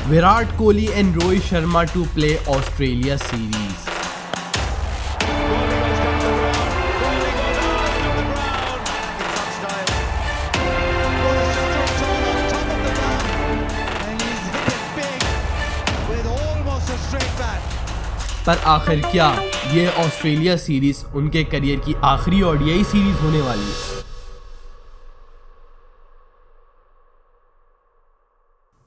Virat Kohli and Rohit Sharma to play Australia series. पर आखिर क्या ये ऑस्ट्रेलिया सीरीज उनके करियर की आखिरी ओडीआई सीरीज होने वाली है?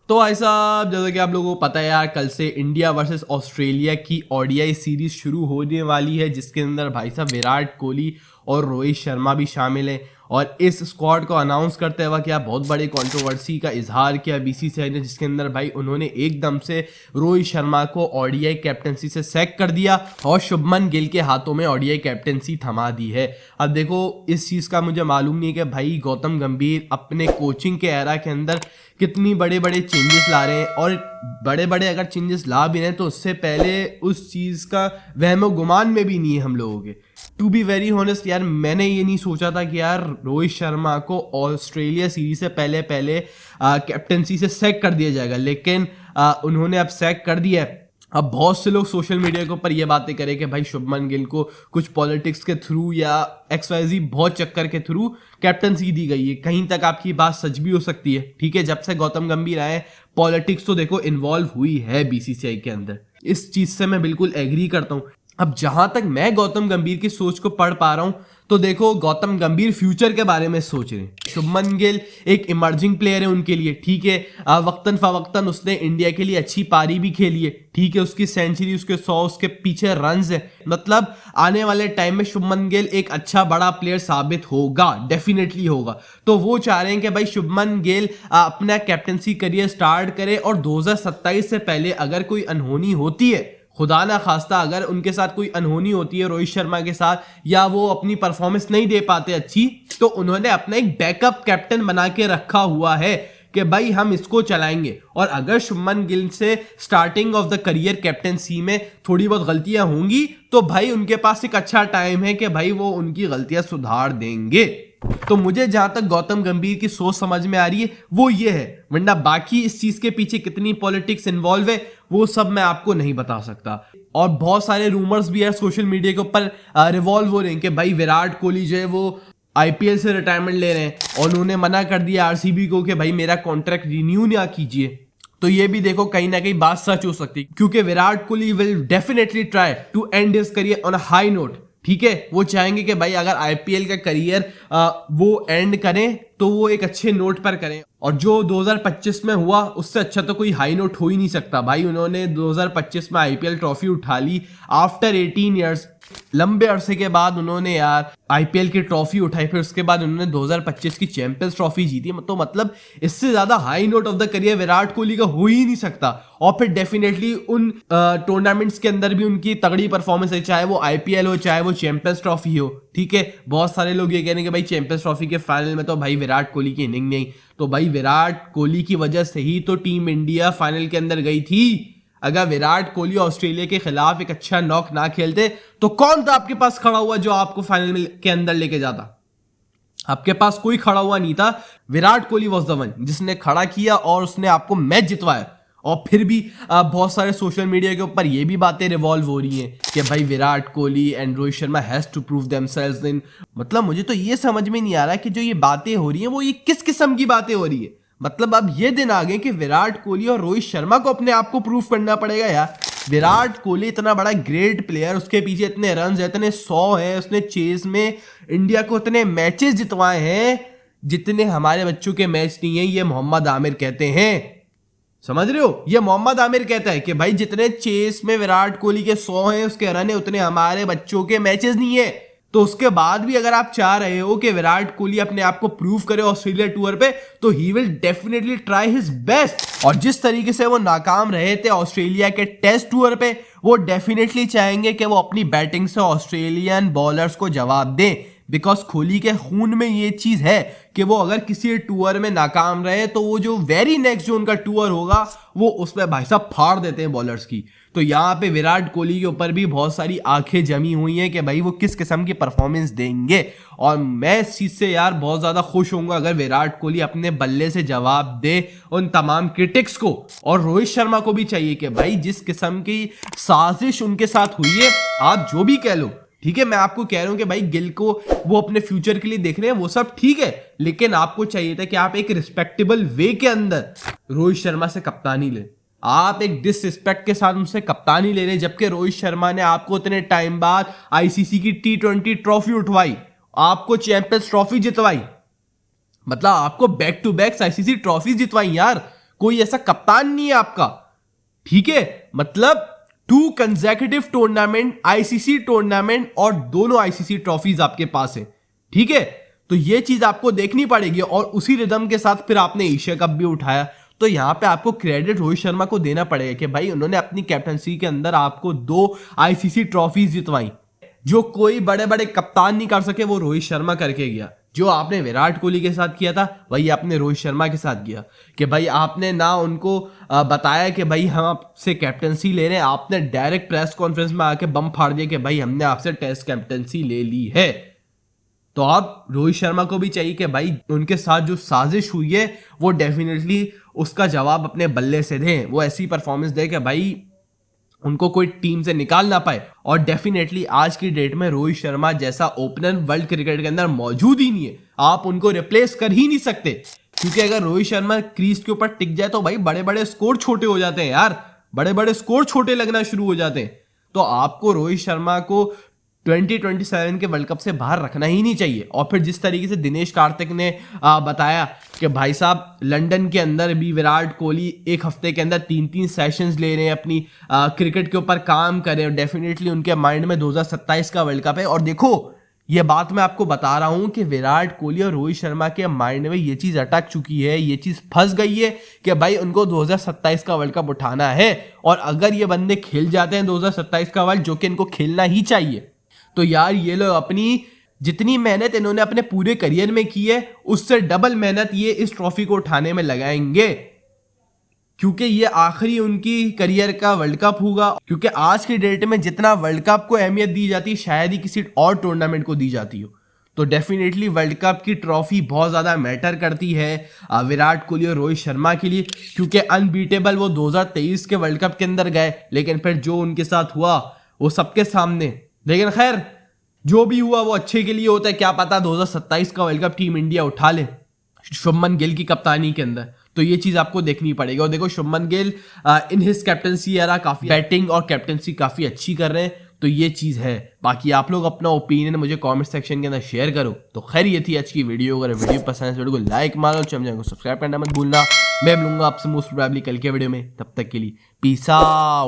तो भाई साहब, जैसा कि आप लोगों को पता है यार, कल से इंडिया वर्सेस ऑस्ट्रेलिया की ओडीआई सीरीज शुरू होने वाली है, जिसके अंदर भाई साहब विराट कोहली और रोहित शर्मा भी शामिल हैं। और इस स्क्वाड को अनाउंस करते हुए क्या बहुत बड़ी कंट्रोवर्सी का इजहार किया बीसीसीआई ने, जिसके अंदर भाई उन्होंने एकदम से रोहित शर्मा को ओडीआई कैप्टनसी से सैक कर दिया और शुभमन गिल के हाथों में ओडीआई कैप्टनसी थमा दी है। अब देखो, इस चीज़ का मुझे मालूम नहीं है कि भाई गौतम गंभीर अपने कोचिंग के एरा के अंदर कितनी बड़े बड़े चेंजेस ला रहे हैं, और बड़े बड़े अगर चेंजेस ला भी रहे हैं तो उससे पहले उस चीज़ का वहमो गुमान में भी नहीं है हम लोगों के। टू बी वेरी ऑनेस्ट यार, मैंने ये नहीं सोचा था कि यार रोहित शर्मा को ऑस्ट्रेलिया सीरीज से पहले कैप्टनसी से सैक कर दिया जाएगा, लेकिन उन्होंने अब सैक कर दिया है। अब बहुत से लोग सोशल मीडिया के ऊपर ये बातें करें कि भाई शुभमन गिल को कुछ पॉलिटिक्स के थ्रू या XYZ बहुत चक्कर के थ्रू कैप्टनसी दी गई है। कहीं तक आपकी बात सच भी हो सकती है, ठीक है। जब से गौतम गंभीर आए, पॉलिटिक्स तो देखो इन्वॉल्व हुई है बीसीसीआई के अंदर, इस चीज से मैं बिल्कुल एग्री करता हूँ। अब जहां तक मैं गौतम गंभीर की सोच को पढ़ पा रहा हूं, तो देखो गौतम गंभीर फ्यूचर के बारे में सोच रहे हैं। शुभमन गिल एक इमर्जिंग प्लेयर है उनके लिए, ठीक है। वक्तन फवक्तन उसने इंडिया के लिए अच्छी पारी भी खेली है, ठीक है। उसकी सेंचुरी, उसके 100 उसके पीछे रन्स है। मतलब आने वाले टाइम में शुभमन गिल एक अच्छा बड़ा प्लेयर साबित होगा, डेफिनेटली होगा। तो वो चाह रहे हैं कि भाई शुभमन गिल अपना कैप्टनसी करियर स्टार्ट करे, और 2027 से पहले अगर कोई अनहोनी होती है, खुदा ना खास्ता अगर उनके साथ कोई अनहोनी होती है रोहित शर्मा के साथ, या वो अपनी परफॉर्मेंस नहीं दे पाते अच्छी, तो उन्होंने अपना एक बैकअप कैप्टन बना के रखा हुआ है कि भाई हम इसको चलाएंगे। और अगर शुभमन गिल से starting of the career captaincy में थोड़ी बहुत गलतियां होंगी, तो भाई उनके पास एक अच्छा टाइम है कि भाई वो उनकी गलतियां सुधार देंगे। तो मुझे जहां तक गौतम गंभीर की सोच समझ में आ रही है वो ये है, वरना बाकी इस चीज के पीछे कितनी पॉलिटिक्स इन्वॉल्व है वो सब मैं आपको नहीं बता सकता। और बहुत सारे रूमर्स भी है सोशल मीडिया के ऊपर रिवॉल्व हो रहे हैं कि भाई विराट कोहली जो है वो आईपीएल से रिटायरमेंट ले रहे हैं, और उन्होंने मना कर दिया आरसीबी को कि भाई मेरा कॉन्ट्रैक्ट रिन्यू ना कीजिए। तो ये भी देखो कहीं ना कहीं बात सच हो सकती है, क्योंकि Virat Kohli will definitely try to end his career on a high note, ठीक है। वो चाहेंगे कि भाई अगर आईपीएल का करियर वो एंड करें तो वो एक अच्छे नोट पर करें, और जो 2025 में हुआ उससे अच्छा तो कोई हाई नोट हो ही नहीं सकता। भाई उन्होंने 2025 में आईपीएल ट्रॉफी उठा ली आफ्टर 18 ईयर्स, लंबे अरसे के बाद उन्होंने यार आईपीएल की ट्रॉफी उठाई, फिर उसके बाद उन्होंने 2025 की चैंपियंस ट्रॉफी जीती। तो मतलब इससे ज्यादा high note of the career Virat Kohli का हो ही नहीं सकता। और फिर डेफिनेटली उन टूर्नामेंट्स के अंदर भी उनकी तगड़ी परफॉर्मेंस है, चाहे वो आईपीएल हो चाहे वो चैंपियंस ट्रॉफी हो, ठीक है। बहुत सारे लोग ये कह रहे हैं कि भाई चैंपियंस ट्रॉफी के फाइनल में तो भाई विराट कोहली की इनिंग नहीं, तो भाई विराट कोहली की वजह से ही तो टीम इंडिया फाइनल के अंदर गई थी। अगर विराट कोहली ऑस्ट्रेलिया के खिलाफ एक अच्छा नॉक ना खेलते तो कौन था आपके पास खड़ा हुआ जो आपको फाइनल के अंदर लेके जाता? आपके पास कोई खड़ा हुआ नहीं था। Virat Kohli was the one जिसने खड़ा किया और उसने आपको मैच जितवाया। और फिर भी बहुत सारे सोशल मीडिया के ऊपर ये भी बातें रिवॉल्व हो रही हैं कि भाई Virat Kohli and Rohit Sharma has to prove themselves in. मतलब मुझे तो ये समझ में नहीं आ रहा कि जो ये बातें हो रही हैं वो ये किस किस्म की बातें हो रही है। मतलब अब ये दिन आ गए कि विराट कोहली और रोहित शर्मा को अपने आप को प्रूव करना पड़ेगा यार। विराट कोहली इतना बड़ा ग्रेट प्लेयर, उसके पीछे इतने रन है, इतने 100 है, उसने चेस में इंडिया को इतने मैचेस जितवाए हैं जितने हमारे बच्चों के मैच नहीं है। ये मोहम्मद आमिर कहते हैं, समझ रहे हो? ये मोहम्मद आमिर कहता है कि भाई जितने चेस में विराट कोहली के 100 हैं, उसके रन है, उतने हमारे बच्चों के मैचेस नहीं है। तो उसके बाद भी अगर आप चाह रहे हो कि विराट कोहली अपने आप को प्रूव करे ऑस्ट्रेलिया टूर पे, तो he will definitely try his best. और जिस तरीके से वो नाकाम रहे थे ऑस्ट्रेलिया के टेस्ट टूर पे, वो डेफिनेटली चाहेंगे कि वो अपनी बैटिंग से ऑस्ट्रेलियन बॉलर्स को जवाब दें। बिकॉज कोहली के खून में ये चीज है कि वो अगर किसी टूर में नाकाम रहे तो वो जो वेरी नेक्स्ट जो उनका टूर होगा वो उसमें भाई साहब फाड़ देते हैं बॉलर्स की। तो यहाँ पे विराट कोहली के ऊपर भी बहुत सारी आंखें जमी हुई हैं कि भाई वो किस किस्म की परफॉर्मेंस देंगे, और मैं इस चीज से यार बहुत ज्यादा खुश होऊंगा अगर विराट कोहली अपने बल्ले से जवाब दे उन तमाम क्रिटिक्स को। और रोहित शर्मा को भी चाहिए कि भाई जिस किस्म की साजिश उनके साथ हुई है, आप जो भी कह लो, ठीक है, मैं आपको कह रहा हूं कि भाई गिल को वो अपने फ्यूचर के लिए देख रहे हैं, वो सब ठीक है, लेकिन आपको चाहिए था कि आप एक रिस्पेक्टेबल वे के अंदर रोहित शर्मा से कप्तानी ले। आप एक डिसरिस्पेक्ट के साथ उनसे कप्तानी ले रहे, जबकि रोहित शर्मा ने आपको इतने टाइम बाद आईसीसी की T20 ट्रॉफी उठवाई, आपको चैंपियंस ट्रॉफी जितवाई, मतलब आपको back to back ICC trophy जितवाई यार। कोई ऐसा कप्तान नहीं है आपका, ठीक है, मतलब 2 कंसेक्यूटिव टूर्नामेंट, आईसीसी टूर्नामेंट, और दोनों आईसीसी ट्रॉफीज आपके पास है, ठीक है। तो ये चीज आपको देखनी पड़ेगी, और उसी रिदम के साथ फिर आपने एशिया कप भी उठाया। तो यहां पे आपको क्रेडिट रोहित शर्मा को देना पड़ेगा कि भाई उन्होंने अपनी कैप्टनसी के अंदर आपको 2 आईसीसी ट्रॉफीज जितवाई, जो कोई बड़े बड़े कप्तान नहीं कर सके, वो रोहित शर्मा करके गया। जो आपने विराट कोहली के साथ किया था वही आपने रोहित शर्मा के साथ किया, कि भाई आपने ना उनको बताया कि भाई हम आपसे कैप्टनसी ले रहे हैं, आपने डायरेक्ट प्रेस कॉन्फ्रेंस में आके बम फाड़ दिया कि भाई हमने आपसे टेस्ट कैप्टनसी ले ली है। तो आप रोहित शर्मा को भी चाहिए कि भाई उनके साथ जो साजिश हुई है वो डेफिनेटली उसका जवाब अपने बल्ले से दें, वो ऐसी परफॉर्मेंस दे कि भाई उनको कोई टीम से निकाल ना पाए। और डेफिनेटली आज की डेट में रोहित शर्मा जैसा ओपनर वर्ल्ड क्रिकेट के अंदर मौजूद ही नहीं है, आप उनको रिप्लेस कर ही नहीं सकते, क्योंकि अगर रोहित शर्मा क्रीज के ऊपर टिक जाए तो भाई बड़े बड़े स्कोर छोटे हो जाते हैं यार, बड़े बड़े स्कोर छोटे लगना शुरू हो जाते हैं। तो आपको रोहित शर्मा को 2027 के वर्ल्ड कप से बाहर रखना ही नहीं चाहिए। और फिर जिस तरीके से दिनेश कार्तिक ने बताया कि भाई साहब लंदन के अंदर भी विराट कोहली एक हफ्ते के अंदर 3-3 सेशंस ले रहे हैं, अपनी क्रिकेट के ऊपर काम कर रहे हैं, डेफिनेटली उनके माइंड में 2027 का वर्ल्ड कप है। और देखो ये बात मैं आपको बता रहा हूं कि विराट कोहली और रोहित शर्मा के माइंड में ये चीज अटक चुकी है, ये चीज फंस गई है कि भाई उनको 2027 का वर्ल्ड कप उठाना है। और अगर ये बंदे खेल जाते हैं 2027 का वर्ल्ड, जो कि इनको खेलना ही चाहिए, तो यार ये लोग अपनी जितनी मेहनत इन्होंने अपने पूरे करियर में की है उससे डबल मेहनत ये इस ट्रॉफी को उठाने में लगाएंगे, क्योंकि ये आखिरी उनकी करियर का वर्ल्ड कप होगा। क्योंकि आज की डेट में जितना वर्ल्ड कप को अहमियत दी जाती है शायद ही किसी और टूर्नामेंट को दी जाती हो। तो डेफिनेटली वर्ल्ड कप की ट्रॉफी बहुत ज़्यादा मैटर करती है विराट कोहली और रोहित शर्मा के लिए, क्योंकि अनबीटेबल वो 2023 के वर्ल्ड कप के अंदर गए, लेकिन फिर जो उनके साथ हुआ वो सबके सामने। लेकिन खैर जो भी हुआ वो अच्छे के लिए होता है, क्या पता 2027 का वर्ल्ड कप टीम इंडिया उठा ले शुभमन गिल की कप्तानी के अंदर। तो ये चीज आपको देखनी पड़ेगी। और देखो Shubman Gill in his captaincy era काफी बैटिंग और कैप्टनसी काफी अच्छी कर रहे हैं, तो ये चीज है। बाकी आप लोग अपना ओपिनियन मुझे कमेंट सेक्शन के अंदर शेयर करो। तो खैर ये थी आज की वीडियो। अगर वीडियो पसंद है तो वीडियो को लाइक मारो, चैनल को सब्सक्राइब करना मत भूलना। मैं मिलूंगा आपसे मोस्ट प्रोबेबली कल के वीडियो में, तब तक के लिए पीस आउट।